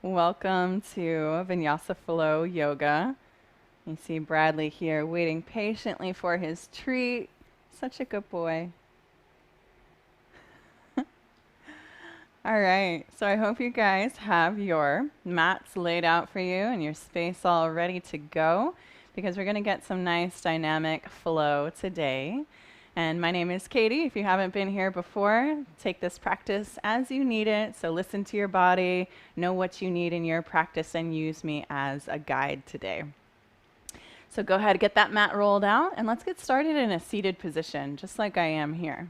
Welcome to Vinyasa Flow Yoga. You see Bradley here waiting patiently for his treat. Such a good boy. All right, so I hope you guys have your mats laid out for you and your space all ready to go, because we're going to get some nice dynamic flow today. And my name is Katie. If you haven't been here before, take this practice as you need it. So listen to your body, know what you need in your practice, and use me as a guide today. So go ahead, get that mat rolled out, and let's get started in a seated position, just like I am here.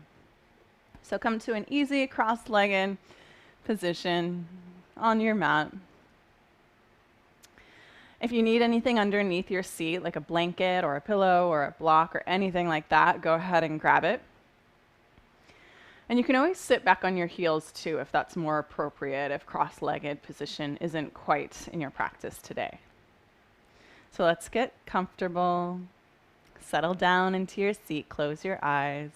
So come to an easy cross-legged position on your mat. If you need anything underneath your seat, like a blanket or a pillow or a block or anything like that, go ahead and grab it. And you can always sit back on your heels too, if that's more appropriate, if cross-legged position isn't quite in your practice today. So let's get comfortable. Settle down into your seat, close your eyes.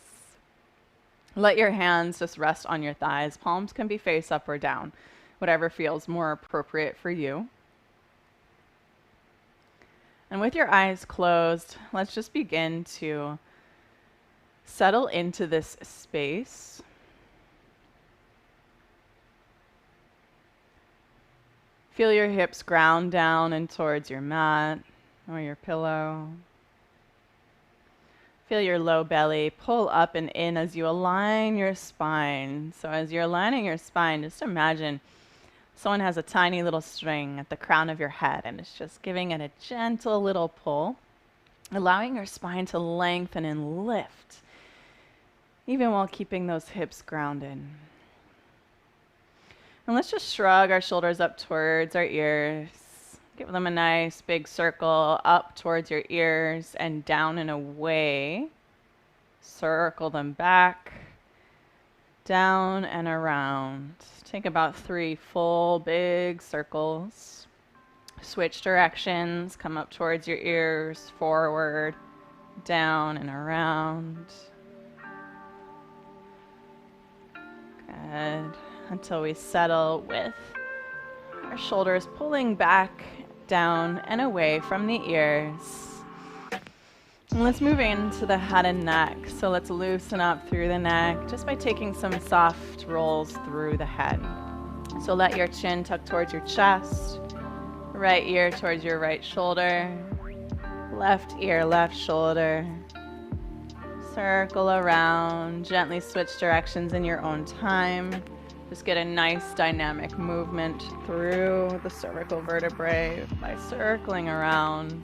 Let your hands just rest on your thighs. Palms can be face up or down, whatever feels more appropriate for you. And with your eyes closed, let's just begin to settle into this space. Feel your hips ground down and towards your mat or your pillow. Feel your low belly pull up and in as you align your spine. So as you're aligning your spine, just imagine someone has a tiny little string at the crown of your head, and it's just giving it a gentle little pull, allowing your spine to lengthen and lift, even while keeping those hips grounded. And let's just shrug our shoulders up towards our ears. Give them a nice big circle up towards your ears and down and away. Circle them back, down and around. Take about 3 full big circles. Switch directions, come up towards your ears, forward, down and around. Good. Until we settle with our shoulders pulling back, down and away from the ears. And let's move into the head and neck. So let's loosen up through the neck just by taking some soft rolls through the head. So let your chin tuck towards your chest, right ear towards your right shoulder, left ear, left shoulder. Circle around, gently switch directions in your own time. Just get a nice dynamic movement through the cervical vertebrae by circling around.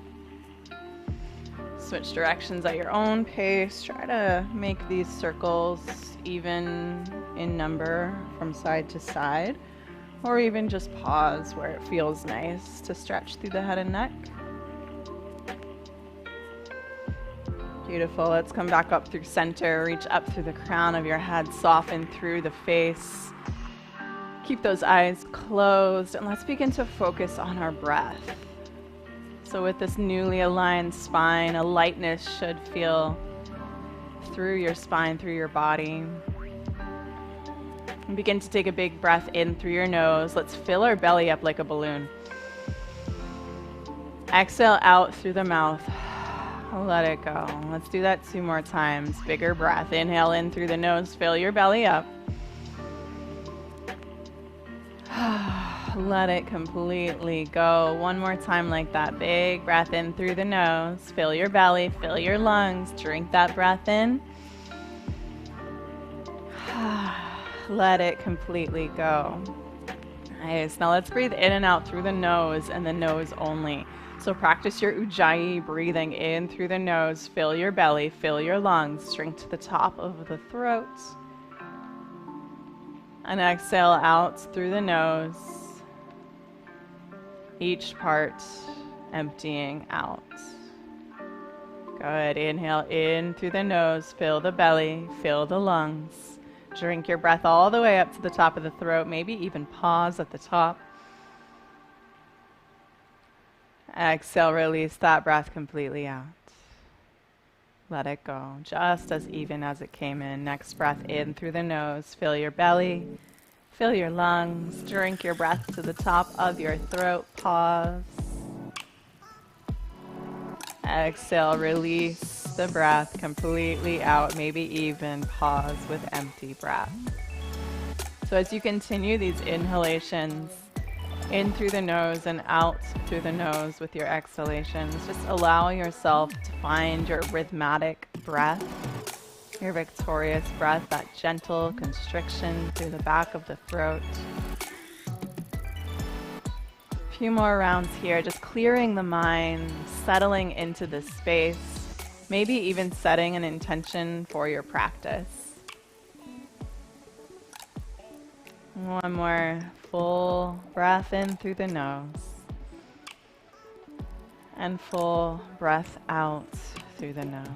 Switch directions at your own pace. Try to make these circles even in number from side to side, or even just pause where it feels nice to stretch through the head and neck. Beautiful. Let's come back up through center. Reach up through the crown of your head. Soften through the face. Keep those eyes closed, and let's begin to focus on our breath. So with this newly aligned spine, a lightness should feel through your spine, through your body. And begin to take a big breath in through your nose. Let's fill our belly up like a balloon. Exhale out through the mouth. Let it go. Let's do that 2 more times. Bigger breath. Inhale in through the nose. Fill your belly up. Let it completely go. 1 more time like that. Big breath in through the nose. Fill your belly. Fill your lungs. Drink that breath in. Let it completely go. Nice. Now let's breathe in and out through the nose and the nose only. So practice your Ujjayi, breathing in through the nose, fill your belly, fill your lungs, drink to the top of the throat. And exhale out through the nose, each part emptying out. Good. Inhale in through the nose, fill the belly, fill the lungs. Drink your breath all the way up to the top of the throat, maybe even pause at the top. Exhale, release that breath completely out. Let it go, just as even as it came in. Next breath in through the nose. Fill your belly, fill your lungs. Drink your breath to the top of your throat. Pause. Exhale, release the breath completely out. Maybe even pause with empty breath. So as you continue these inhalations, in through the nose and out through the nose with your exhalations, just allow yourself to find your rhythmic breath, your victorious breath, that gentle constriction through the back of the throat. A few more rounds here, just clearing the mind, settling into this space, maybe even setting an intention for your practice. 1 more full breath in through the nose and full breath out through the nose.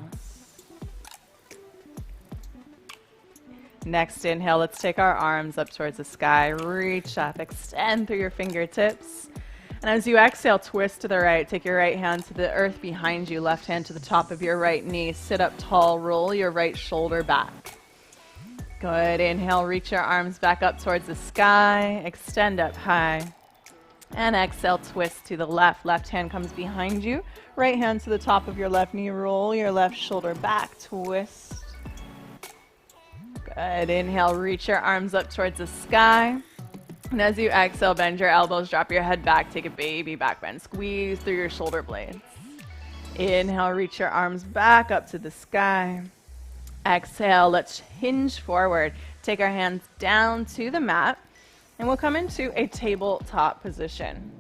Next inhale, let's take our arms up towards the sky. Reach up, extend through your fingertips. And as you exhale, twist to the right. Take your right hand to the earth behind you, left hand to the top of your right knee. Sit up tall, roll your right shoulder back. Good. Inhale, reach your arms back up towards the sky. Extend up high. And exhale, twist to the left. Left hand comes behind you. Right hand to the top of your left knee. Roll your left shoulder back. Twist. Good. Inhale, reach your arms up towards the sky. And as you exhale, bend your elbows, drop your head back. Take a baby back bend. Squeeze through your shoulder blades. Inhale, reach your arms back up to the sky. Exhale, let's hinge forward. Take our hands down to the mat, and we'll come into a tabletop position.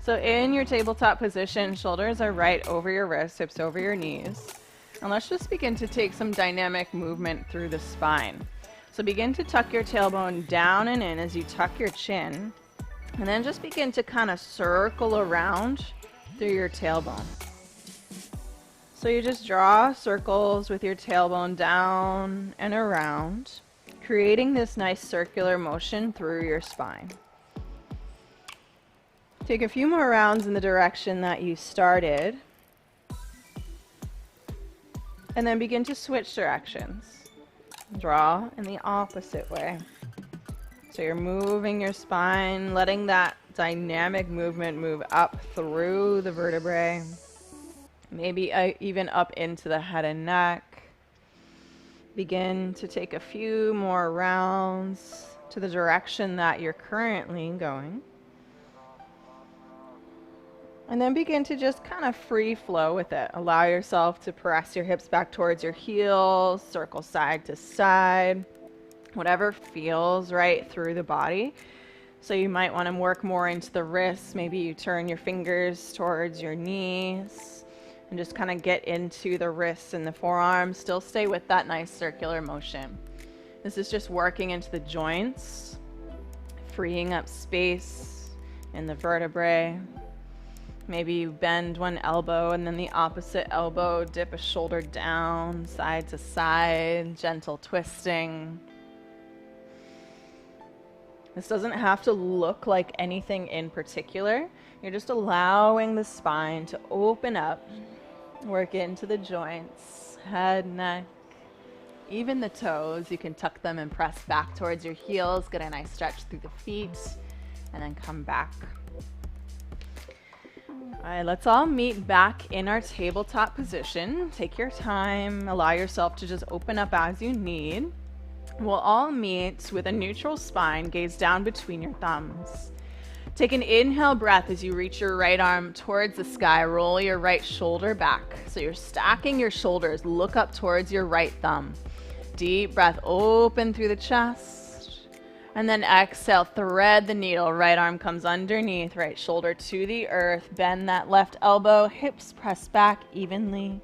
So in your tabletop position, shoulders are right over your wrists, hips over your knees. And let's just begin to take some dynamic movement through the spine. So begin to tuck your tailbone down and in as you tuck your chin, and then just begin to kind of circle around through your tailbone. So you just draw circles with your tailbone down and around, creating this nice circular motion through your spine. Take a few more rounds in the direction that you started, and then begin to switch directions. Draw in the opposite way. So you're moving your spine, letting that dynamic movement move up through the vertebrae. Maybe even up into the head and neck. Begin to take a few more rounds to the direction that you're currently going. And then begin to just kind of free flow with it. Allow yourself to press your hips back towards your heels, circle side to side, whatever feels right through the body. So you might want to work more into the wrists. Maybe you turn your fingers towards your knees. And just kind of get into the wrists and the forearms. Still stay with that nice circular motion. This is just working into the joints, freeing up space in the vertebrae. Maybe you bend one elbow and then the opposite elbow, dip a shoulder down, side to side, gentle twisting. This doesn't have to look like anything in particular. You're just allowing the spine to open up. Work into the joints, head, neck, even the toes. You can tuck them and press back towards your heels. Get a nice stretch through the feet and then come back. All right, let's all meet back in our tabletop position. Take your time, allow yourself to just open up as you need. We'll all meet with a neutral spine, gaze down between your thumbs. Take an inhale breath as you reach your right arm towards the sky. Roll your right shoulder back. So you're stacking your shoulders. Look up towards your right thumb. Deep breath, open through the chest. And then exhale, thread the needle. Right arm comes underneath, right shoulder to the earth. Bend that left elbow, hips press back evenly.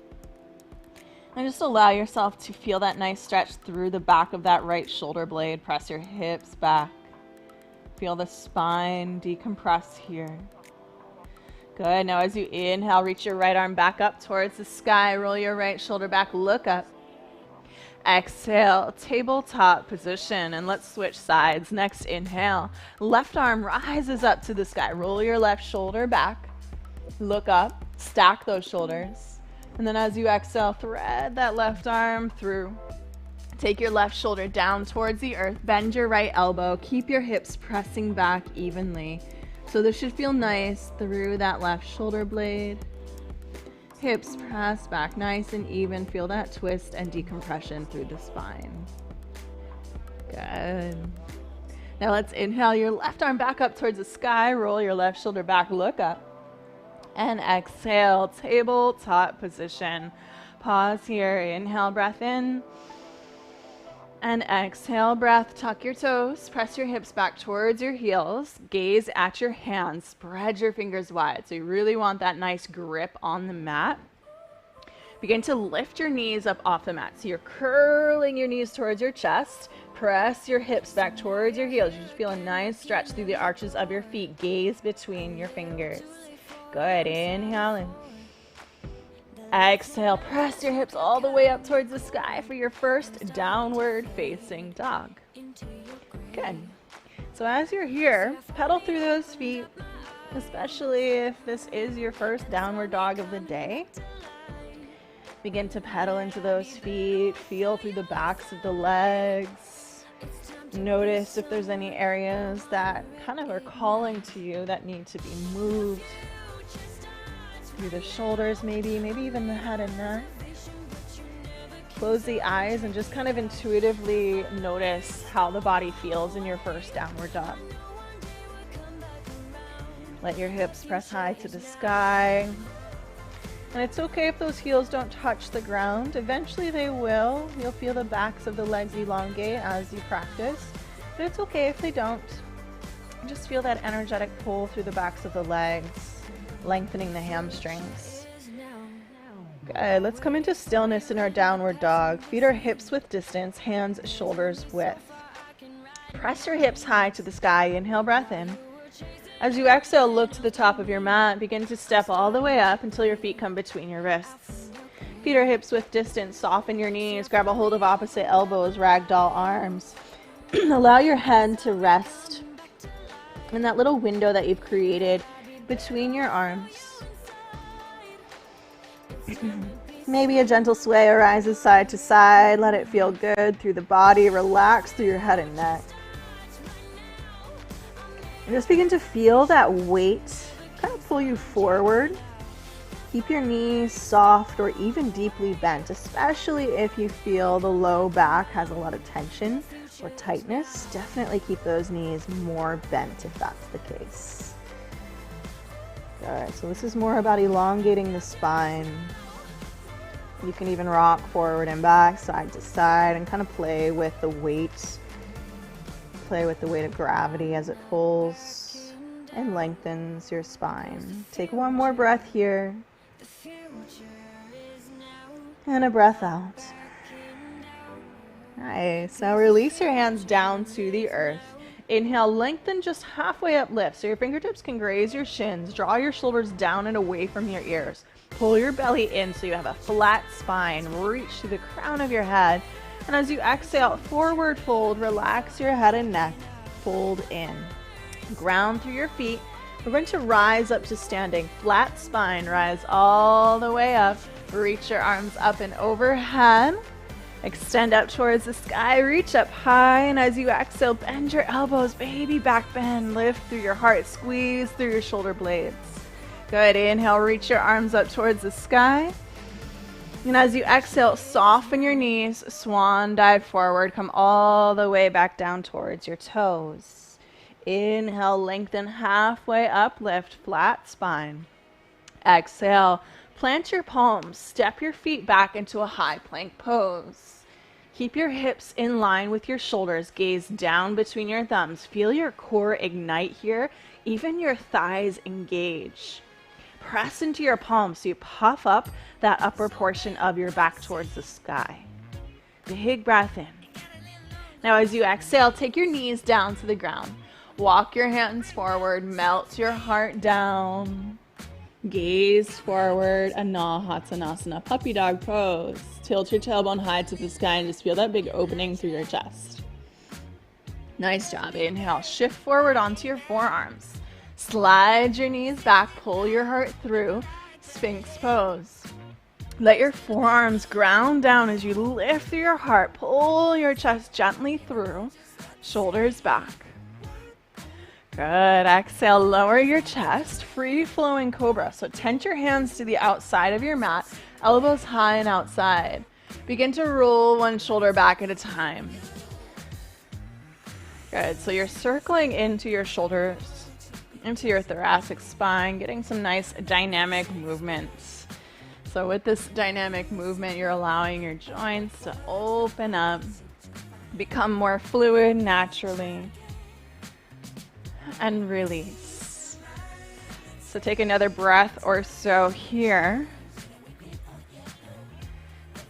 And just allow yourself to feel that nice stretch through the back of that right shoulder blade. Press your hips back. Feel the spine decompress here. Good. Now as you inhale, reach your right arm back up towards the sky. Roll your right shoulder back. Look up. Exhale, tabletop position. And let's switch sides. Next inhale. Left arm rises up to the sky. Roll your left shoulder back. Look up. Stack those shoulders. And then as you exhale, thread that left arm through. Take your left shoulder down towards the earth. Bend your right elbow. Keep your hips pressing back evenly. So this should feel nice through that left shoulder blade. Hips press back nice and even. Feel that twist and decompression through the spine. Good. Now let's inhale your left arm back up towards the sky. Roll your left shoulder back. Look up. And exhale, tabletop position. Pause here. Inhale, breath in. And exhale, breath, tuck your toes, press your hips back towards your heels, gaze at your hands, spread your fingers wide. So you really want that nice grip on the mat. Begin to lift your knees up off the mat. So you're curling your knees towards your chest, press your hips back towards your heels. You just feel a nice stretch through the arches of your feet, gaze between your fingers. Good, inhale in. Exhale, press your hips all the way up towards the sky for your first downward facing dog. Good. So as you're here, pedal through those feet, especially if this is your first downward dog of the day. Begin to pedal into those feet, feel through the backs of the legs. Notice if there's any areas that kind of are calling to you that need to be moved. Through the shoulders maybe even the head and neck. Close the eyes and just kind of intuitively notice how the body feels in your first downward dog. Let your hips press high to the sky. And it's okay if those heels don't touch the ground. Eventually they will. You'll feel the backs of the legs elongate as you practice. But it's okay if they don't. Just feel that energetic pull through the backs of the legs, lengthening the hamstrings. Good. Let's come into stillness in our downward dog. Feet are hips width distance, hands shoulders width. Press your hips high to the sky. Inhale, breath in. As you exhale, look to the top of your mat. Begin to step all the way up until your feet come between your wrists. Feet are hips width distance. Soften your knees. Grab a hold of opposite elbows. Ragdoll arms. Allow your head to rest in that little window that you've created between your arms. Maybe a gentle sway arises side to side. Let it feel good through the body. Relax through your head and neck. And just begin to feel that weight kind of pull you forward. Keep your knees soft or even deeply bent, especially if you feel the low back has a lot of tension or tightness. Definitely keep those knees more bent if that's the case. Alright, so this is more about elongating the spine. You can even rock forward and back, side to side, and kind of play with the weight. Play with the weight of gravity as it pulls and lengthens your spine. Take one more breath here. And a breath out. Nice. Now release your hands down to the earth. Inhale, lengthen just halfway up, lift. So your fingertips can graze your shins. Draw your shoulders down and away from your ears. Pull your belly in so you have a flat spine. Reach to the crown of your head. And as you exhale, forward fold, relax your head and neck. Fold in. Ground through your feet. We're going to rise up to standing. Flat spine, rise all the way up. Reach your arms up and overhead. Extend up towards the sky, reach up high, and as you exhale, bend your elbows, baby back bend. Lift through your heart, squeeze through your shoulder blades. Good. Inhale, reach your arms up towards the sky. And as you exhale, soften your knees, swan dive forward, come all the way back down towards your toes. Inhale, lengthen halfway up, lift, flat spine. Exhale, plant your palms, step your feet back into a high plank pose. Keep your hips in line with your shoulders, gaze down between your thumbs. Feel your core ignite here, even your thighs engage. Press into your palms so you puff up that upper portion of your back towards the sky. Big breath in. Now as you exhale, take your knees down to the ground. Walk your hands forward, melt your heart down. Gaze forward, Anahatanasana, puppy dog pose. Tilt your tailbone high to the sky and just feel that big opening through your chest. Nice job. Inhale, shift forward onto your forearms. Slide your knees back, pull your heart through, Sphinx pose. Let your forearms ground down as you lift through your heart, pull your chest gently through, shoulders back. Good. Exhale, lower your chest, free flowing cobra. So tent your hands to the outside of your mat, elbows high and outside. Begin to roll one shoulder back at a time. Good. So you're circling into your shoulders, into your thoracic spine, getting some nice dynamic movements. So with this dynamic movement, you're allowing your joints to open up, become more fluid naturally, and release. So take another breath or so here.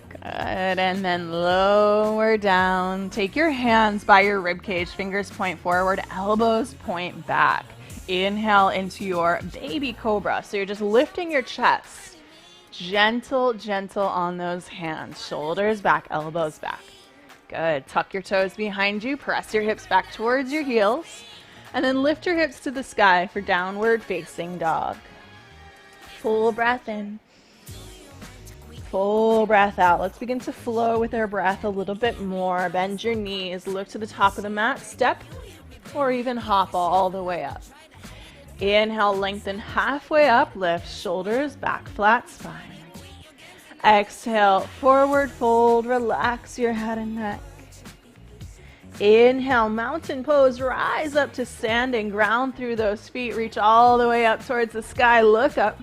Good, and then lower down. Take your hands by your rib cage, fingers point forward, elbows point back. Inhale into your baby cobra. So you're just lifting your chest. Gentle, gentle on those hands. Shoulders back, elbows back. Good. Tuck your toes behind you. Press your hips back towards your heels. And then lift your hips to the sky for downward facing dog. Full breath in. Full breath out. Let's begin to flow with our breath a little bit more. Bend your knees. Look to the top of the mat. Step or even hop all the way up. Inhale, lengthen halfway up, lift shoulders back, flat spine. Exhale, forward fold, relax your head and neck. Inhale, mountain pose, rise up to standing, ground through those feet, reach all the way up towards the sky, look up.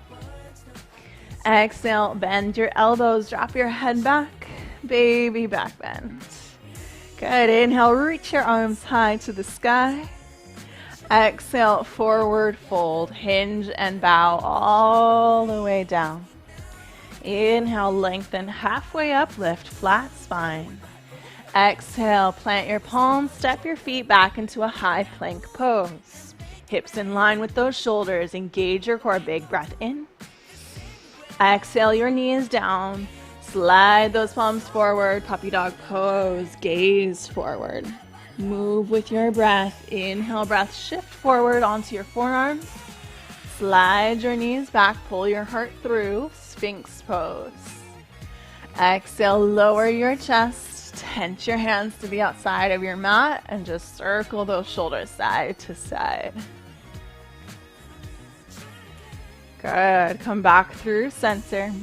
Exhale, bend your elbows, drop your head back, baby back bend. Good, inhale, reach your arms high to the sky. Exhale, forward fold, hinge and bow all the way down. Inhale, lengthen halfway up, lift, flat spine. Exhale, plant your palms, step your feet back into a high plank pose. Hips in line with those shoulders, engage your core, big breath in. Exhale, your knees down, slide those palms forward, puppy dog pose, gaze forward. Move with your breath. Inhale, breath, shift forward onto your forearms. Slide your knees back, pull your heart through, Sphinx pose. Exhale, lower your chest, tent your hands to the outside of your mat, and just circle those shoulders side to side. Good. Come back through center.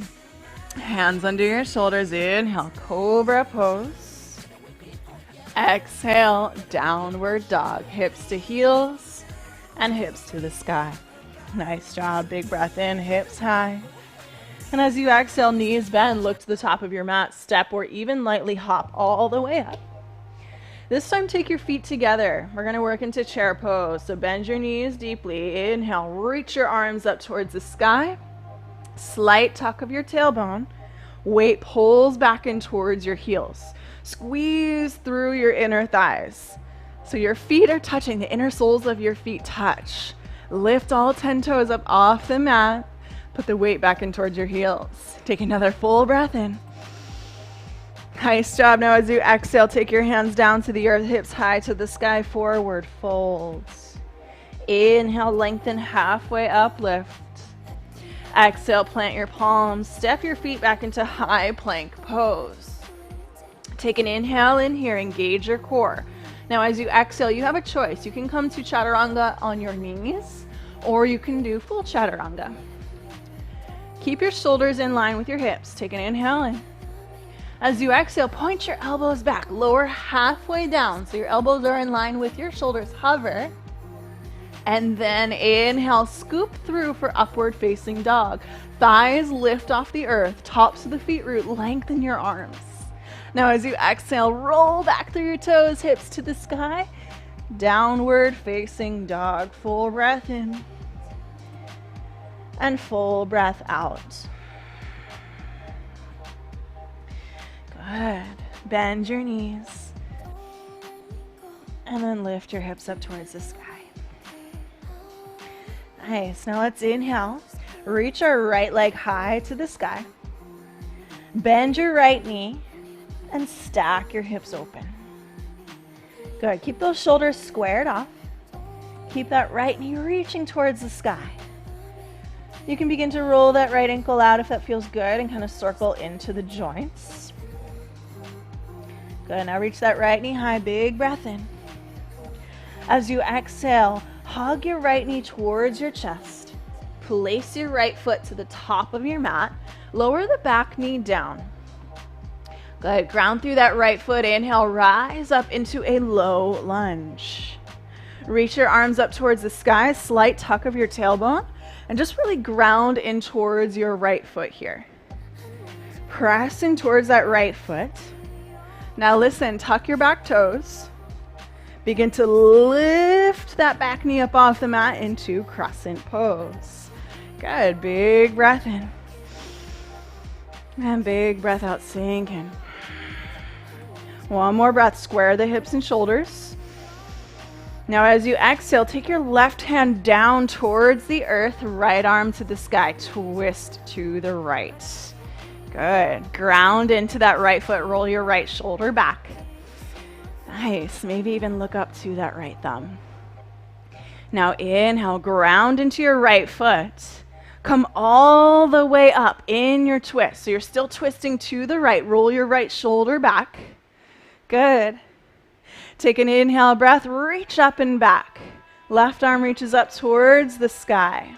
Hands under your shoulders. Inhale, cobra pose. Exhale, downward dog. Hips to heels and hips to the sky. Nice job. Big breath in, hips high. And as you exhale, knees bend, look to the top of your mat, step or even lightly hop all the way up. This time, take your feet together. We're going to work into chair pose. So bend your knees deeply. Inhale, reach your arms up towards the sky. Slight tuck of your tailbone. Weight pulls back in towards your heels. Squeeze through your inner thighs. So your feet are touching, the inner soles of your feet touch. Lift all 10 toes up off the mat. Put the weight back in towards your heels. Take another full breath in. Nice job. Now as you exhale, take your hands down to the earth, hips high to the sky, forward folds. Inhale, lengthen halfway up, lift. Exhale, plant your palms, step your feet back into high plank pose. Take an inhale in here, engage your core. Now as you exhale, you have a choice. You can come to chaturanga on your knees, or you can do full chaturanga. Keep your shoulders in line with your hips. Take an inhale in. As you exhale, point your elbows back. Lower halfway down so your elbows are in line with your shoulders. Hover. And then inhale, scoop through for upward facing dog. Thighs lift off the earth. Tops of the feet root. Lengthen your arms. Now as you exhale, roll back through your toes, hips to the sky. Downward facing dog. Full breath in. And full breath out. Good. Bend your knees. And then lift your hips up towards the sky. Nice. Now let's inhale. Reach our right leg high to the sky. Bend your right knee and stack your hips open. Good. Keep those shoulders squared off. Keep that right knee reaching towards the sky. You can begin to roll that right ankle out if that feels good and kind of circle into the joints. Good. Now reach that right knee high. Big breath in. As you exhale, hug your right knee towards your chest. Place your right foot to the top of your mat. Lower the back knee down. Good. Ground through that right foot. Inhale, rise up into a low lunge. Reach your arms up towards the sky. Slight tuck of your tailbone. And just really ground in towards your right foot here. Pressing towards that right foot. Now listen, tuck your back toes. Begin to lift that back knee up off the mat into crescent pose. Good. Big breath in. And big breath out, sink in. One more breath. Square the hips and shoulders. Now as you exhale, take your left hand down towards the earth, right arm to the sky. Twist to the right. Good. Ground into that right foot. Roll your right shoulder back. Nice. Maybe even look up to that right thumb. Now inhale, ground into your right foot. Come all the way up in your twist. So you're still twisting to the right. Roll your right shoulder back. Good. Take an inhale breath. Reach up and back. Left arm reaches up towards the sky.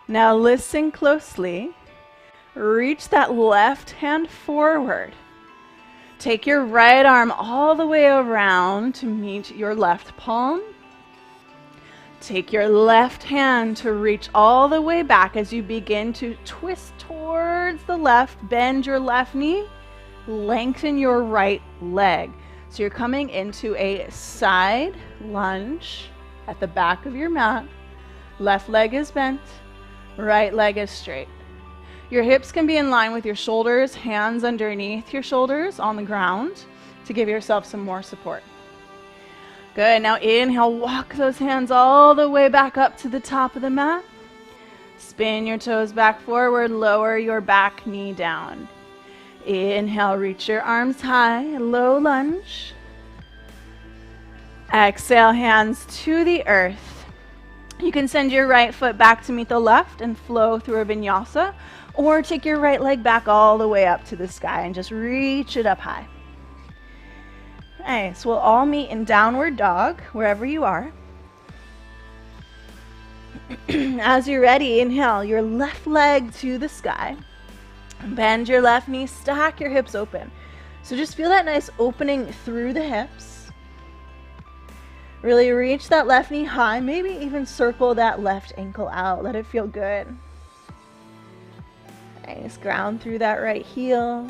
Now listen closely. Reach that left hand forward. Take your right arm all the way around to meet your left palm. Take your left hand to reach all the way back as you begin to twist towards the left. Bend your left knee. Lengthen your right leg. So you're coming into a side lunge at the back of your mat. Left leg is bent. Right leg is straight. Your hips can be in line with your shoulders, hands underneath your shoulders on the ground to give yourself some more support. Good. Now inhale, walk those hands all the way back up to the top of the mat. Spin your toes back forward, lower your back knee down. Inhale, reach your arms high, low lunge. Exhale, hands to the earth. You can send your right foot back to meet the left and flow through a vinyasa. Or take your right leg back all the way up to the sky and just reach it up high. Nice. We'll all meet in downward dog, wherever you are. As you're ready, inhale your left leg to the sky. Bend your left knee, stack your hips open. So just feel that nice opening through the hips. Really reach that left knee high, maybe even circle that left ankle out. Let it feel good. Nice. Ground through that right heel.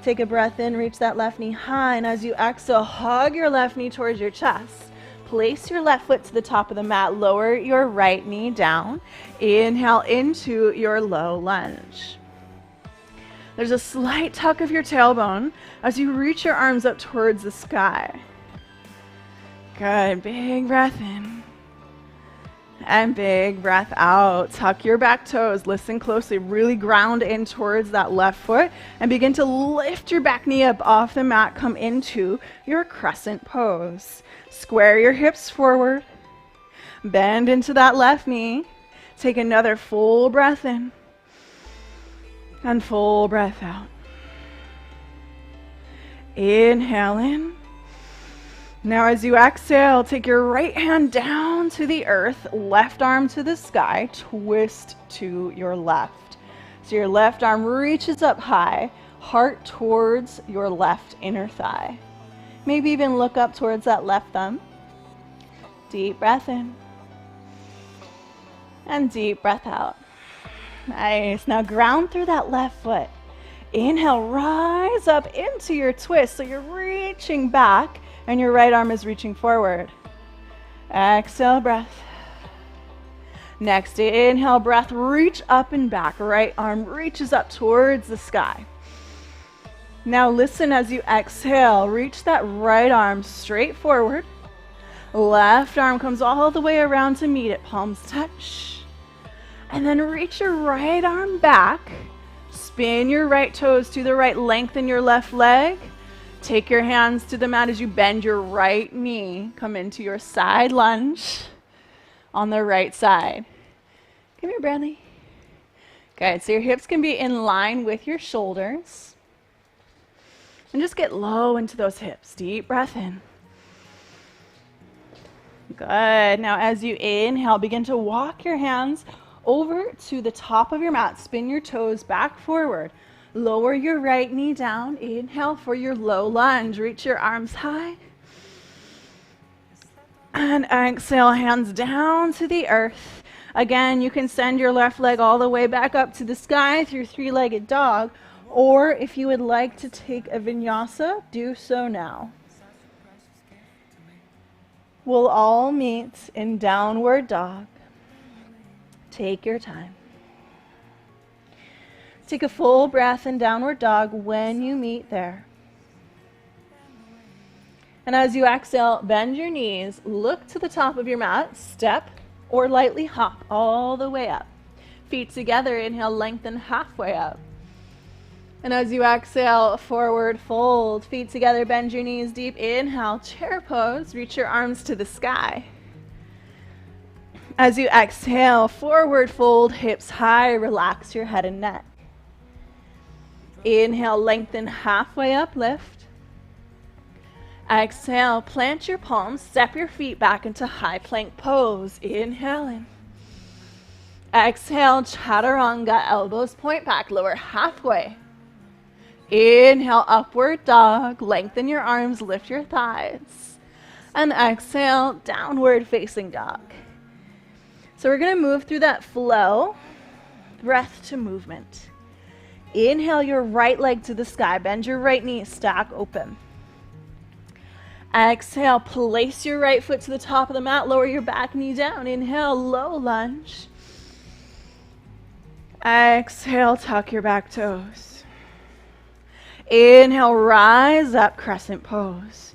Take a breath in, reach that left knee high, and as you exhale, hug your left knee towards your chest. Place your left foot to the top of the mat, lower your right knee down. Inhale into your low lunge. There's a slight tuck of your tailbone as you reach your arms up towards the sky. Good. Big breath in. And big breath out. Tuck your back toes. Listen closely. Really ground in towards that left foot and begin to lift your back knee up off the mat. Come into your crescent pose. Square your hips forward. Bend into that left knee. Take another full breath in and full breath out. Inhale in. Now as you exhale, take your right hand down to the earth, left arm to the sky, twist to your left. So your left arm reaches up high, heart towards your left inner thigh. Maybe even look up towards that left thumb. Deep breath in. And deep breath out. Nice. Now ground through that left foot. Inhale, rise up into your twist. So you're reaching back and your right arm is reaching forward. Exhale, breath. Next, inhale, breath, reach up and back. Right arm reaches up towards the sky. Now listen as you exhale, reach that right arm straight forward. Left arm comes all the way around to meet it, palms touch. And then reach your right arm back. Spin your right toes to the right, lengthen your left leg. Take your hands to the mat as you bend your right knee. Come into your side lunge on the right side. Come here, Bradley. Good, so your hips can be in line with your shoulders. And just get low into those hips. Deep breath in. Good. Now as you inhale, begin to walk your hands over to the top of your mat. Spin your toes back forward. Lower your right knee down. Inhale for your low lunge. Reach your arms high. And exhale, hands down to the earth. Again, you can send your left leg all the way back up to the sky through three-legged dog. Or if you would like to take a vinyasa, do so now. We'll all meet in downward dog. Take your time. Take a full breath in downward dog when you meet there. And as you exhale, bend your knees, look to the top of your mat, step or lightly hop all the way up. Feet together, inhale, lengthen halfway up. And as you exhale, forward fold, feet together, bend your knees deep. Inhale, chair pose, reach your arms to the sky. As you exhale, forward fold, hips high, relax your head and neck. Inhale, lengthen halfway up, lift. Exhale, plant your palms, step your feet back into high plank pose. Inhale in. Exhale, chaturanga, elbows point back, lower halfway. Inhale, upward dog, lengthen your arms, lift your thighs. And exhale, downward facing dog. So we're going to move through that flow, breath to movement. Inhale your right leg to the sky, bend your right knee, stack open. Exhale, place your right foot to the top of the mat, lower your back knee down. Inhale, low lunge. Exhale, tuck your back toes. Inhale, rise up, crescent pose.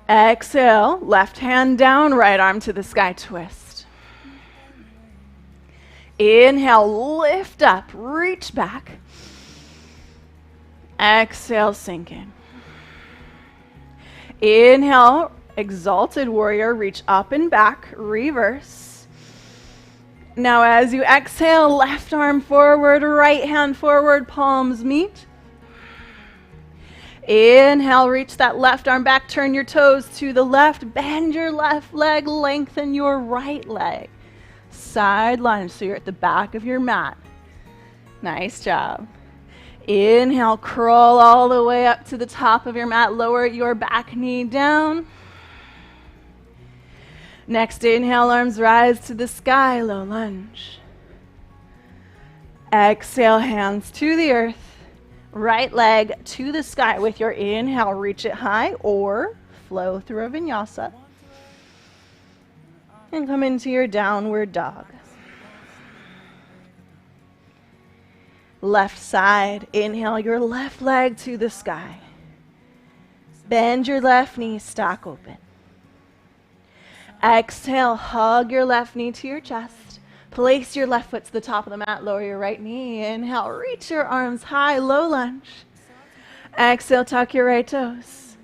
Exhale, left hand down, right arm to the sky, twist. Inhale, lift up, reach back. Exhale, sink in. Inhale, exalted warrior, reach up and back, reverse. Now as you exhale, left arm forward, right hand forward, palms meet. Inhale, reach that left arm back, turn your toes to the left, bend your left leg, lengthen your right leg. Side lunge, so you're at the back of your mat. Nice job. Inhale, crawl all the way up to the top of your mat, lower your back knee down. Next inhale, arms rise to the sky, low lunge. Exhale, hands to the earth, right leg to the sky. With your inhale, reach it high or flow through a vinyasa. And come into your downward dog. Left side, inhale your left leg to the sky. Bend your left knee, stack open. Exhale, hug your left knee to your chest. Place your left foot to the top of the mat, lower your right knee. Inhale, reach your arms high, low lunge. Exhale, tuck your right toes.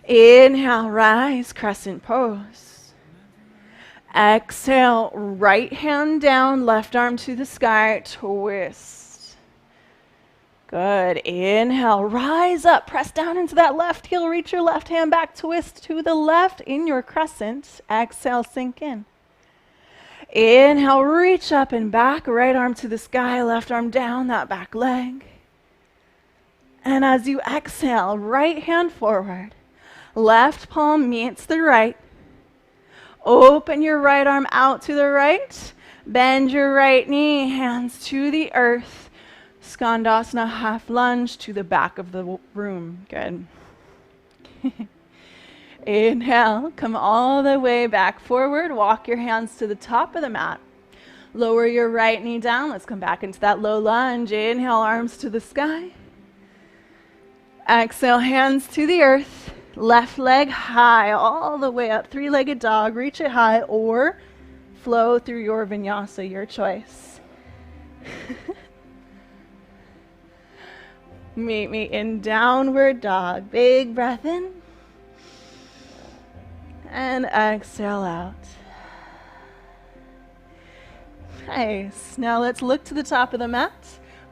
Inhale, rise, crescent pose. Exhale, right hand down, left arm to the sky, twist. Good. Inhale, rise up, press down into that left heel, reach your left hand back, twist to the left in your crescent. Exhale, sink in. Inhale, reach up and back, right arm to the sky, left arm down that back leg. And as you exhale, right hand forward, left palm meets the right. Open your right arm out to the right, bend your right knee, hands to the earth. Skandasana, half lunge to the back of the room. Good. Inhale, come all the way back forward. Walk your hands to the top of the mat. Lower your right knee down. Let's come back into that low lunge. Inhale, arms to the sky. Exhale, hands to the earth. Left leg high, all the way up. Three-legged dog. Reach it high or flow through your vinyasa, your choice. Meet me in downward dog. Big breath in. And exhale out. Nice. Now let's look to the top of the mat.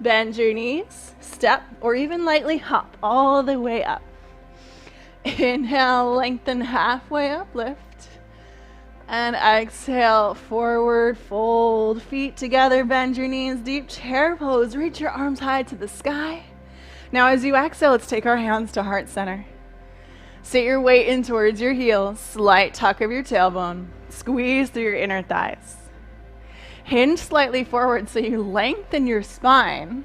Bend your knees, step, or even lightly hop all the way up. Inhale, lengthen halfway up, lift. And exhale, forward fold. Feet together, bend your knees, deep chair pose. Reach your arms high to the sky. Now as you exhale, let's take our hands to heart center. Sit your weight in towards your heels, slight tuck of your tailbone. Squeeze through your inner thighs. Hinge slightly forward so you lengthen your spine.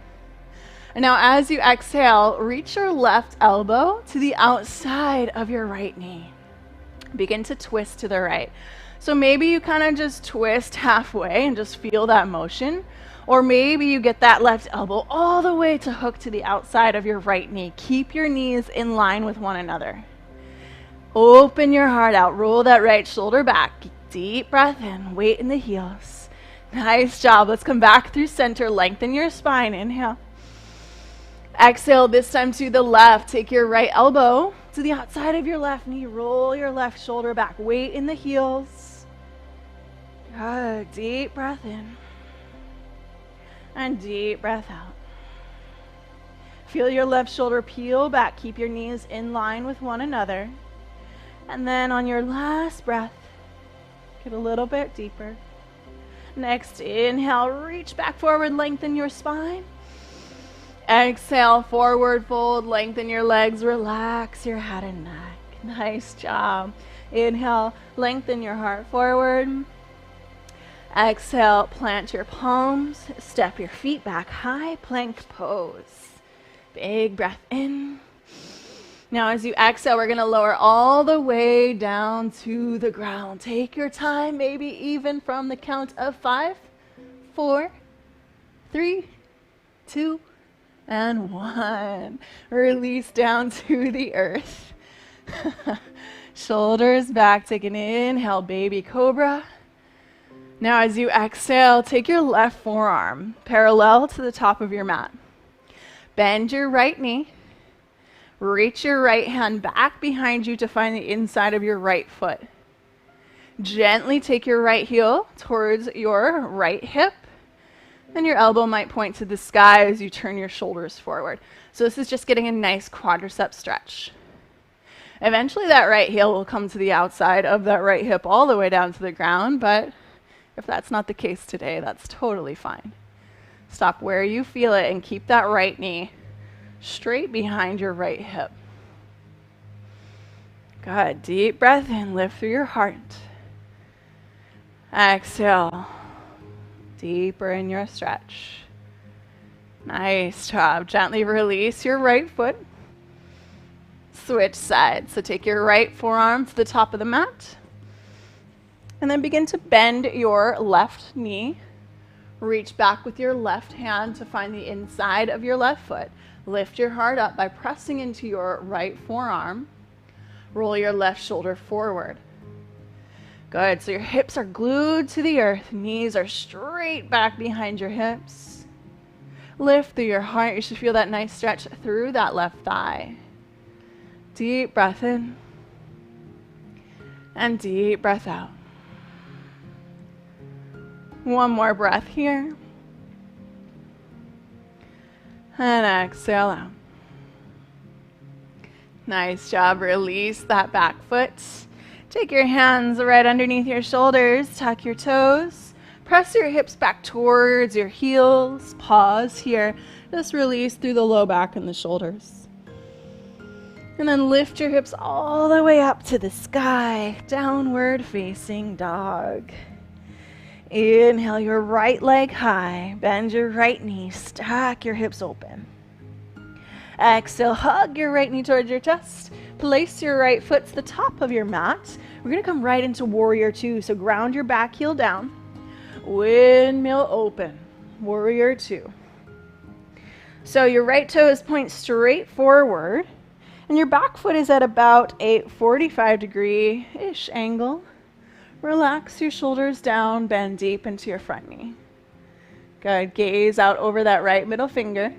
And now as you exhale, reach your left elbow to the outside of your right knee. Begin to twist to the right. So maybe you kind of just twist halfway and just feel that motion. Or maybe you get that left elbow all the way to hook to the outside of your right knee. Keep your knees in line with one another. Open your heart out. Roll that right shoulder back. Deep breath in. Weight in the heels. Nice job. Let's come back through center. Lengthen your spine. Inhale. Exhale, this time to the left. Take your right elbow to the outside of your left knee. Roll your left shoulder back. Weight in the heels. Good. Deep breath in. And deep breath out. Feel your left shoulder peel back. Keep your knees in line with one another. And then on your last breath, get a little bit deeper. Next, inhale, reach back forward, lengthen your spine. Exhale, forward fold, lengthen your legs, relax your head and neck. Nice job. Inhale, lengthen your heart forward. Exhale, plant your palms, step your feet back, high plank pose. Big breath in. Now as you exhale, we're gonna lower all the way down to the ground. Take your time, maybe even from the count of 5, 4, 3, 2, and 1. Release down to the earth. Shoulders back, take an inhale, baby cobra. Now as you exhale, take your left forearm parallel to the top of your mat. Bend your right knee. Reach your right hand back behind you to find the inside of your right foot. Gently take your right heel towards your right hip. And your elbow might point to the sky as you turn your shoulders forward. So this is just getting a nice quadricep stretch. Eventually that right heel will come to the outside of that right hip all the way down to the ground, but if that's not the case today, that's totally fine. Stop where you feel it and keep that right knee straight behind your right hip. Good. Deep breath in, lift through your heart. Exhale. Deeper in your stretch. Nice job. Gently release your right foot. Switch sides. So take your right forearm to the top of the mat. And then begin to bend your left knee. Reach back with your left hand to find the inside of your left foot. Lift your heart up by pressing into your right forearm. Roll your left shoulder forward. Good. So your hips are glued to the earth. Knees are straight back behind your hips. Lift through your heart. You should feel that nice stretch through that left thigh. Deep breath in. And deep breath out. One more breath here. And exhale out. Nice job. Release that back foot. Take your hands right underneath your shoulders. Tuck your toes. Press your hips back towards your heels. Pause here. Just release through the low back and the shoulders. And then lift your hips all the way up to the sky. Downward facing dog. Inhale your right leg high. Bend your right knee. Stack your hips open. Exhale, hug your right knee towards your chest. Place your right foot to the top of your mat. We're going to come right into warrior two. So ground your back heel down. Windmill open. Warrior two. So your right toes point straight forward. And your back foot is at about a 45-degree-ish angle. Relax your shoulders down, bend deep into your front knee. Good, gaze out over that right middle finger.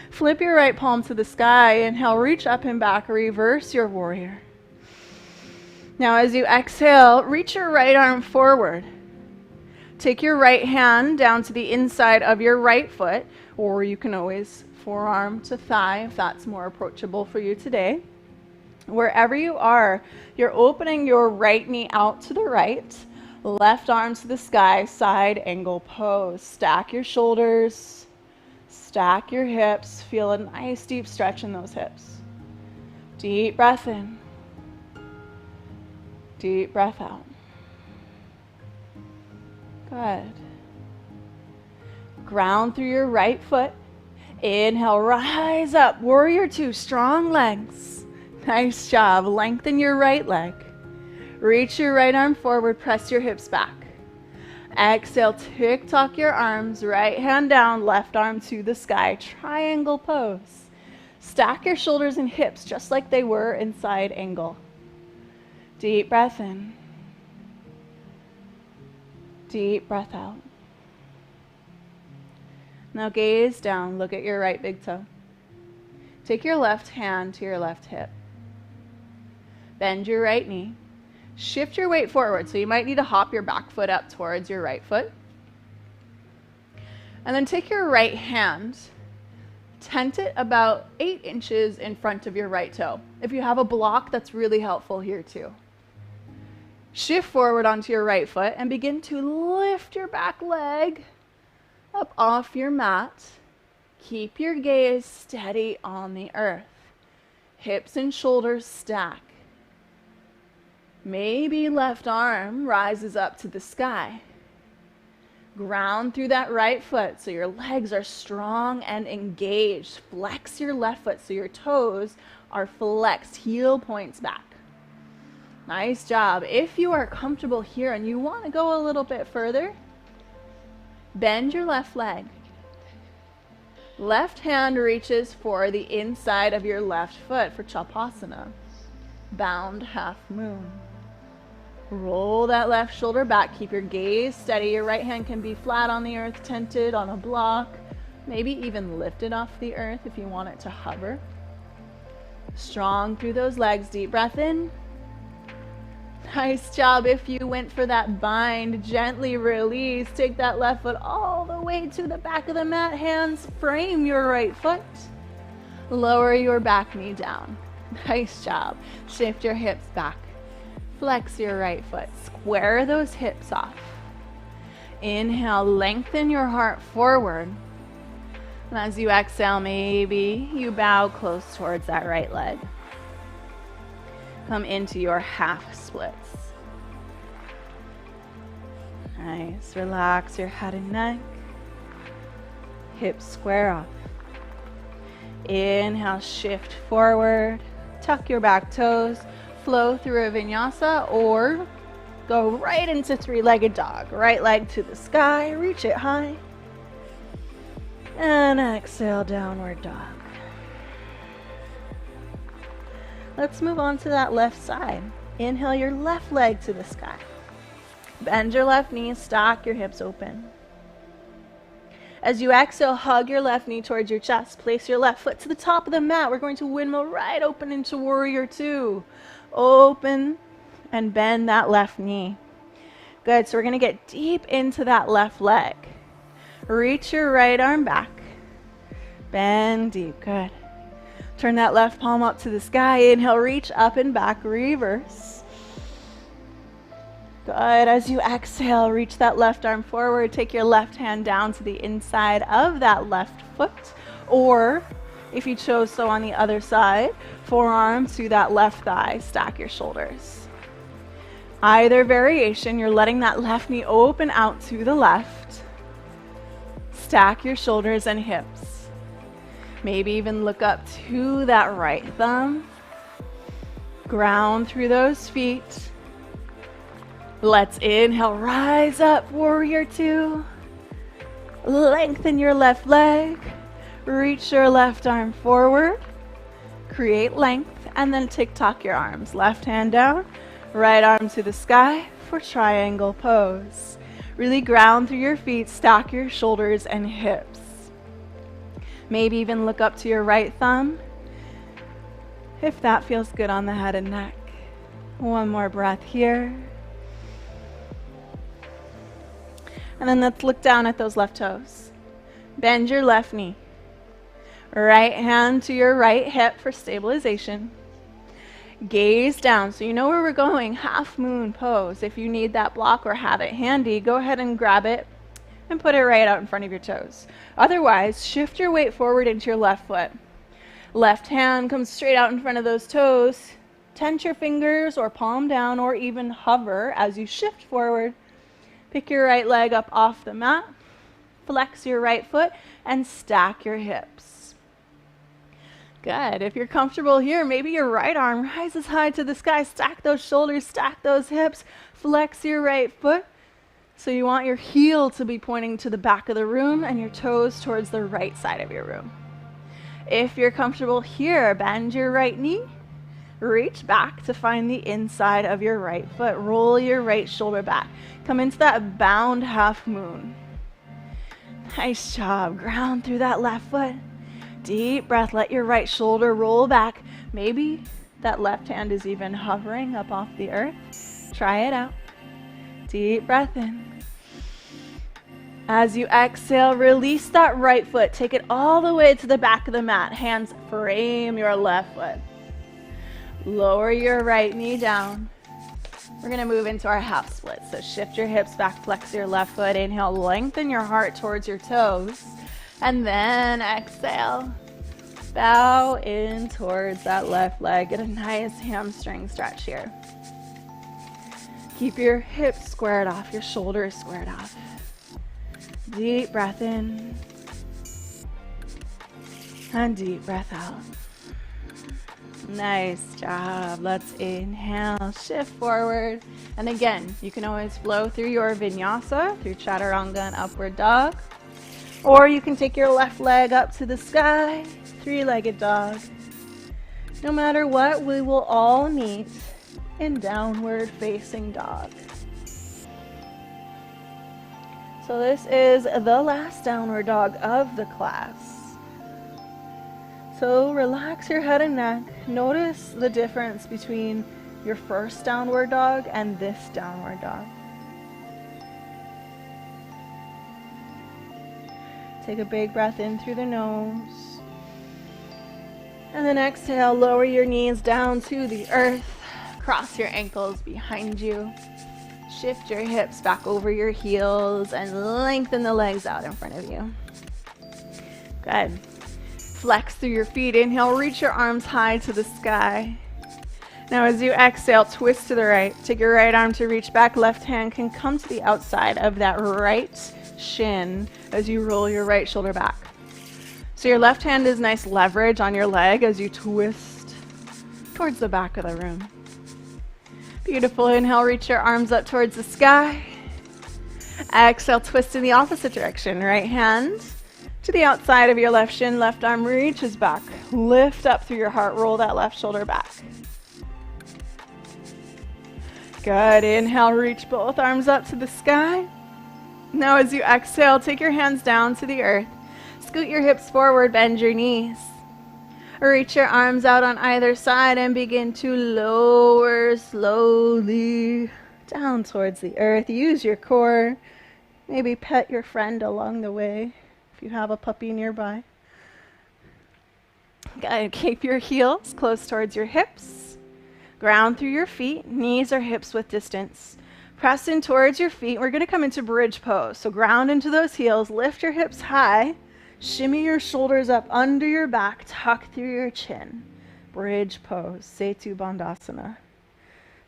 Flip your right palm to the sky. Inhale, reach up and back, reverse your warrior. Now as you exhale, reach your right arm forward. Take your right hand down to the inside of your right foot, or you can always forearm to thigh if that's more approachable for you today. Wherever you are, you're opening your right knee out to the right, left arm to the sky, side angle pose. Stack your shoulders, stack your hips. Feel a nice deep stretch in those hips. Deep breath in, deep breath out. Good. Ground through your right foot. Inhale, rise up, warrior two, strong legs. Nice job. Lengthen your right leg. Reach your right arm forward, press your hips back. Exhale, tick-tock your arms, right hand down, left arm to the sky, triangle pose. Stack your shoulders and hips just like they were in side angle. Deep breath in. Deep breath out. Now gaze down, look at your right big toe. Take your left hand to your left hip. Bend your right knee. Shift your weight forward, so you might need to hop your back foot up towards your right foot. And then take your right hand, tent it about 8 inches in front of your right toe. If you have a block, that's really helpful here too. Shift forward onto your right foot and begin to lift your back leg up off your mat. Keep your gaze steady on the earth. Hips and shoulders stack. Maybe left arm rises up to the sky. Ground through that right foot so your legs are strong and engaged. Flex your left foot so your toes are flexed, heel points back. Nice job. If you are comfortable here and you want to go a little bit further, bend your left leg. Left hand reaches for the inside of your left foot for Chapasana. Bound half moon. Roll that left shoulder back. Keep your gaze steady. Your right hand can be flat on the earth, tented on a block. Maybe even lifted off the earth if you want it to hover. Strong through those legs. Deep breath in. Nice job. If you went for that bind, gently release. Take that left foot all the way to the back of the mat. Hands frame your right foot. Lower your back knee down. Nice job. Shift your hips back. Flex your right foot. Square those hips off. Inhale, lengthen your heart forward. And as you exhale, maybe you bow close towards that right leg. Come into your half splits. Nice. Relax your head and neck. Hips square off. Inhale, shift forward. Tuck your back toes. Flow through a vinyasa or go right into three-legged dog. Right leg to the sky. Reach it high. And exhale, downward dog. Let's move on to that left side. Inhale your left leg to the sky. Bend your left knee, stack your hips open. As you exhale, hug your left knee towards your chest. Place your left foot to the top of the mat. We're going to windmill right open into warrior two. Open and bend that left knee. Good, so we're going to get deep into that left leg. Reach your right arm back. Bend deep. Good. Turn that left palm up to the sky. Inhale, reach up and back, reverse. Good. As you exhale, reach that left arm forward. Take your left hand down to the inside of that left foot. Or, if you chose so on the other side, forearm to that left thigh. Stack your shoulders. Either variation, you're letting that left knee open out to the left. Stack your shoulders and hips. Maybe even look up to that right thumb. Ground through those feet. Let's inhale, rise up, warrior two. Lengthen your left leg. Reach your left arm forward. Create length, and then tick-tock your arms. Left hand down, right arm to the sky for triangle pose. Really ground through your feet, stack your shoulders and hips. Maybe even look up to your right thumb, if that feels good on the head and neck. One more breath here. And then let's look down at those left toes. Bend your left knee. Right hand to your right hip for stabilization. Gaze down, so you know where we're going. Half moon pose. If you need that block or have it handy, go ahead and grab it and put it right out in front of your toes. Otherwise, shift your weight forward into your left foot. Left hand comes straight out in front of those toes. Tense your fingers or palm down, or even hover as you shift forward. Pick your right leg up off the mat. Flex your right foot and stack your hips. Good. If you're comfortable here, maybe your right arm rises high to the sky. Stack those shoulders, stack those hips. Flex your right foot. So you want your heel to be pointing to the back of the room and your toes towards the right side of your room. If you're comfortable here, bend your right knee. Reach back to find the inside of your right foot. Roll your right shoulder back. Come into that bound half moon. Nice job. Ground through that left foot. Deep breath. Let your right shoulder roll back. Maybe that left hand is even hovering up off the earth. Try it out. Deep breath in. As you exhale, release that right foot. Take it all the way to the back of the mat. Hands frame your left foot. Lower your right knee down. We're going to move into our half split. So shift your hips back, flex your left foot. Inhale, lengthen your heart towards your toes. And then exhale. Bow in towards that left leg. Get a nice hamstring stretch here. Keep your hips squared off, your shoulders squared off. Deep breath in. And deep breath out. Nice job. Let's inhale, shift forward. And again, you can always flow through your vinyasa, through chaturanga and upward dog. Or you can take your left leg up to the sky, three-legged dog. No matter what, we will all meet in downward facing dog. So this is the last downward dog of the class. So relax your head and neck. Notice the difference between your first downward dog and this downward dog. Take a big breath in through the nose. And then exhale, lower your knees down to the earth. Cross your ankles behind you. Shift your hips back over your heels and lengthen the legs out in front of you. Good. Flex through your feet. Inhale, reach your arms high to the sky. Now as you exhale, twist to the right. Take your right arm to reach back. Left hand can come to the outside of that right shin as you roll your right shoulder back. So your left hand is nice leverage on your leg as you twist towards the back of the room. Beautiful. Inhale, reach your arms up towards the sky. Exhale, twist in the opposite direction. Right hand to the outside of your left shin. Left arm reaches back. Lift up through your heart. Roll that left shoulder back. Good. Inhale, reach both arms up to the sky. Now as you exhale, take your hands down to the earth. Scoot your hips forward, bend your knees. Reach your arms out on either side and begin to lower slowly down towards the earth. Use your core. Maybe pet your friend along the way if you have a puppy nearby. Good. Keep your heels close towards your hips. Ground through your feet, knees or hips width distance. Press in towards your feet. We're going to come into bridge pose. So ground into those heels, lift your hips high, shimmy your shoulders up under your back, tuck through your chin. Bridge pose, Setu Bandhasana.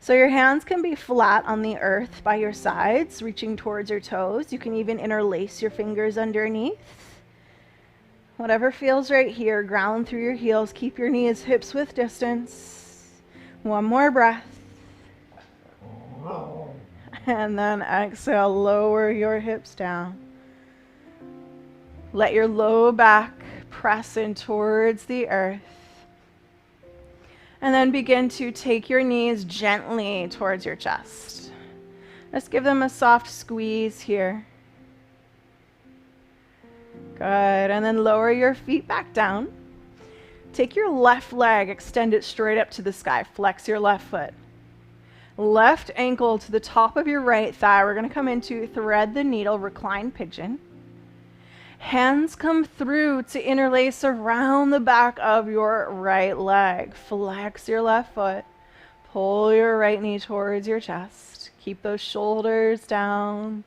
So your hands can be flat on the earth by your sides, reaching towards your toes. You can even interlace your fingers underneath. Whatever feels right here, ground through your heels. Keep your knees hips width distance. One more breath. And then exhale, lower your hips down. Let your low back press in towards the earth. And then begin to take your knees gently towards your chest. Just give them a soft squeeze here. Good. And then lower your feet back down. Take your left leg, extend it straight up to the sky. Flex your left foot. Left ankle to the top of your right thigh. We're going to come into thread the needle, recline pigeon. Hands come through to interlace around the back of your right leg. Flex your left foot. Pull your right knee towards your chest. Keep those shoulders down.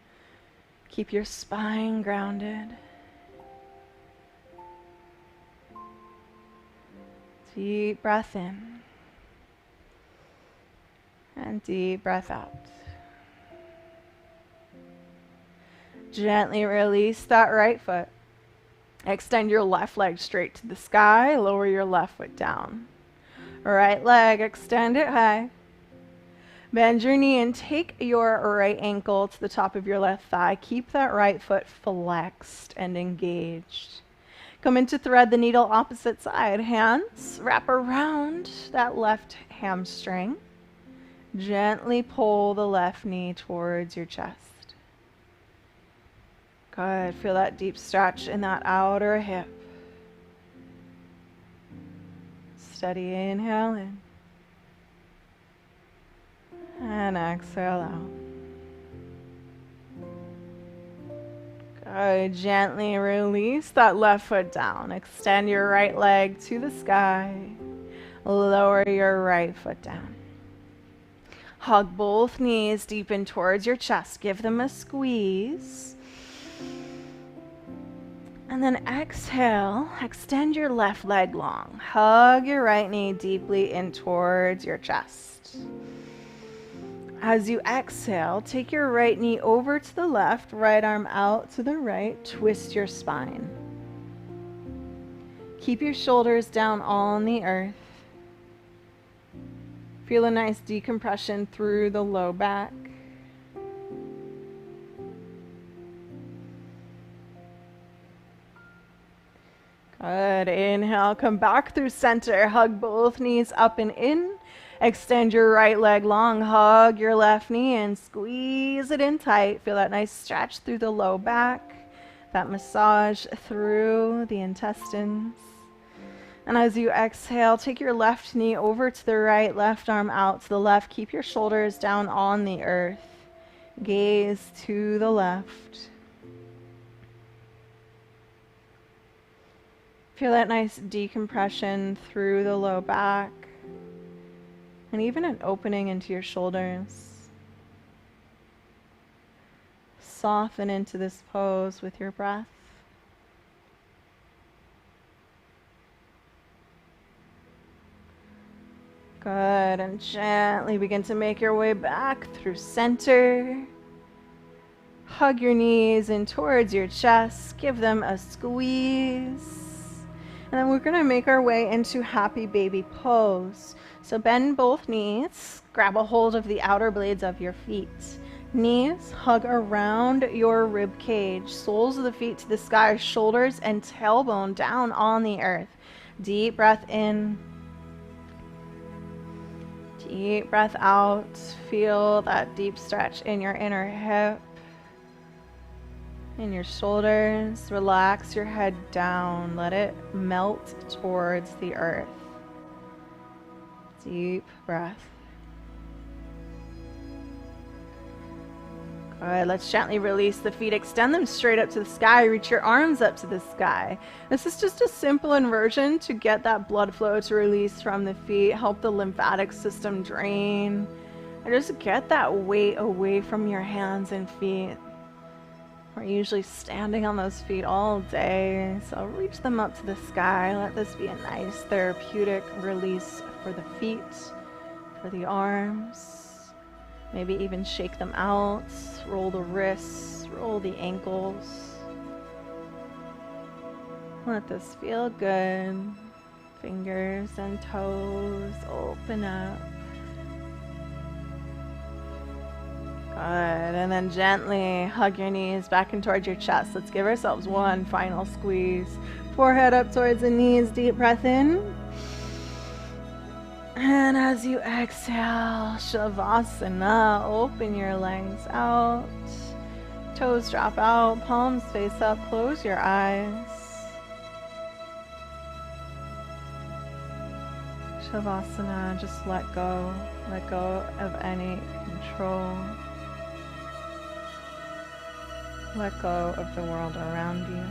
Keep your spine grounded. Deep breath in. And deep breath out. Gently release that right foot. Extend your left leg straight to the sky. Lower your left foot down. Right leg, extend it high. Bend your knee and take your right ankle to the top of your left thigh. Keep that right foot flexed and engaged. Come into thread the needle opposite side. Hands wrap around that left hamstring. Gently pull the left knee towards your chest. Good. Feel that deep stretch in that outer hip. Steady inhale in. And exhale out. Good. Gently release that left foot down. Extend your right leg to the sky. Lower your right foot down. Hug both knees deep in towards your chest. Give them a squeeze. And then exhale, extend your left leg long. Hug your right knee deeply in towards your chest. As you exhale, take your right knee over to the left, right arm out to the right, twist your spine. Keep your shoulders down on the earth. Feel a nice decompression through the low back. Good. Inhale, come back through center. Hug both knees up and in. Extend your right leg long. Hug your left knee and squeeze it in tight. Feel that nice stretch through the low back. That massage through the intestines. And as you exhale, take your left knee over to the right, left arm out to the left. Keep your shoulders down on the earth. Gaze to the left. Feel that nice decompression through the low back and even an opening into your shoulders. Soften into this pose with your breath. Good, and gently begin to make your way back through center. Hug your knees in towards your chest. Give them a squeeze. And then we're going to make our way into happy baby pose. So bend both knees. Grab a hold of the outer blades of your feet. Knees hug around your rib cage. Soles of the feet to the sky. Shoulders and tailbone down on the earth. Deep breath in. Deep breath out. Feel that deep stretch in your inner hip. In your shoulders, relax your head down. Let it melt towards the earth. Deep breath. Good. Let's gently release the feet. Extend them straight up to the sky. Reach your arms up to the sky. This is just a simple inversion to get that blood flow to release from the feet, help the lymphatic system drain, and just get that weight away from your hands and feet. We're usually standing on those feet all day, so reach them up to the sky. Let this be a nice therapeutic release for the feet, for the arms. Maybe even shake them out, roll the wrists, roll the ankles. Let this feel good. Fingers and toes open up. Good, and then gently hug your knees back in towards your chest. Let's give ourselves one final squeeze. Forehead up towards the knees, deep breath in. And as you exhale, Shavasana, open your legs out. Toes drop out, palms face up, close your eyes. Shavasana, just let go of any control. Let go of the world around you.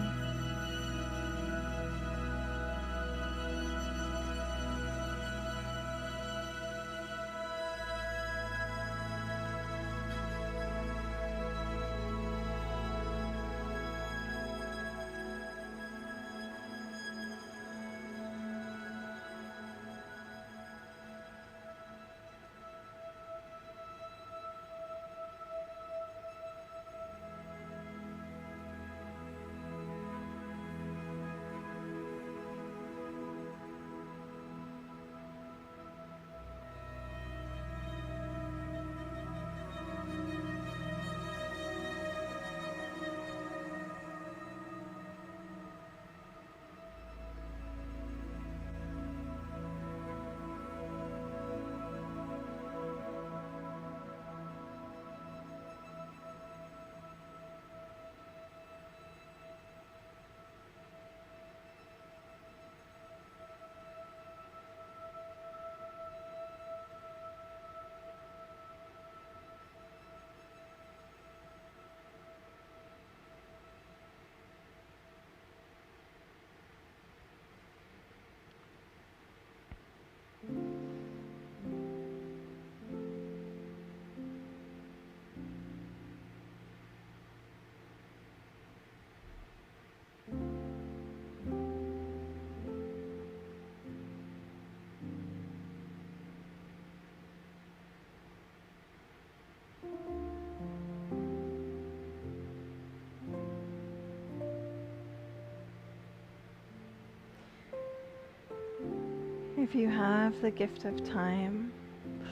If you have the gift of time,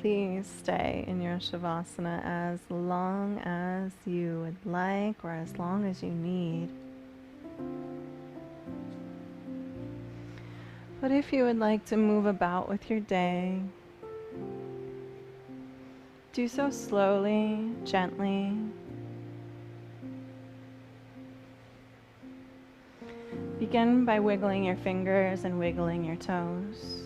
please stay in your Shavasana as long as you would like or as long as you need. But if you would like to move about with your day, do so slowly, gently. Begin by wiggling your fingers and wiggling your toes.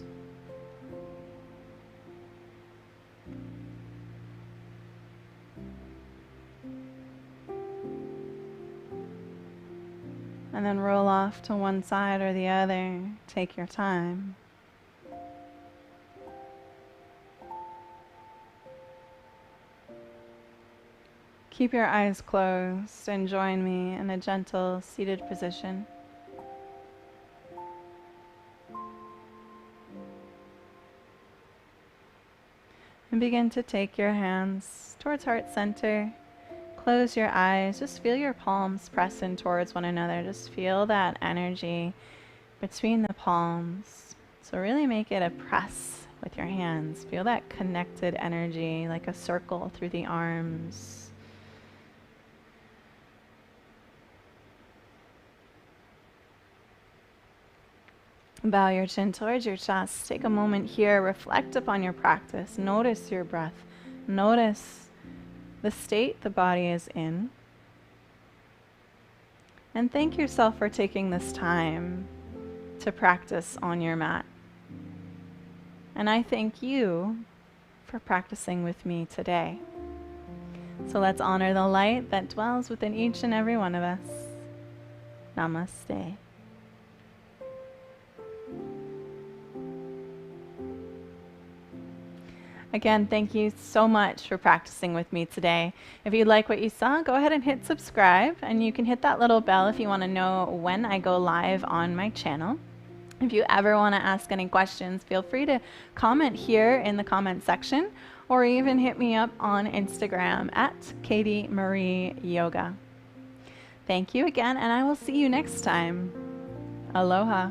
And then roll off to one side or the other. Take your time. Keep your eyes closed and join me in a gentle seated position. And begin to take your hands towards heart center. Close your eyes. Just feel your palms press in towards one another. Just feel that energy between the palms. So really make it a press with your hands. Feel that connected energy like a circle through the arms. Bow your chin towards your chest. Take a moment here. Reflect upon your practice. Notice your breath. Notice the state the body is in. And thank yourself for taking this time to practice on your mat. And I thank you for practicing with me today. So let's honor the light that dwells within each and every one of us. Namaste. Again, thank you so much for practicing with me today. If you like what you saw, go ahead and hit subscribe, and you can hit that little bell if you want to know when I go live on my channel. If you ever want to ask any questions, feel free to comment here in the comment section, or even hit me up on Instagram at Katie Marie Yoga. Thank you again, and I will see you next time. Aloha.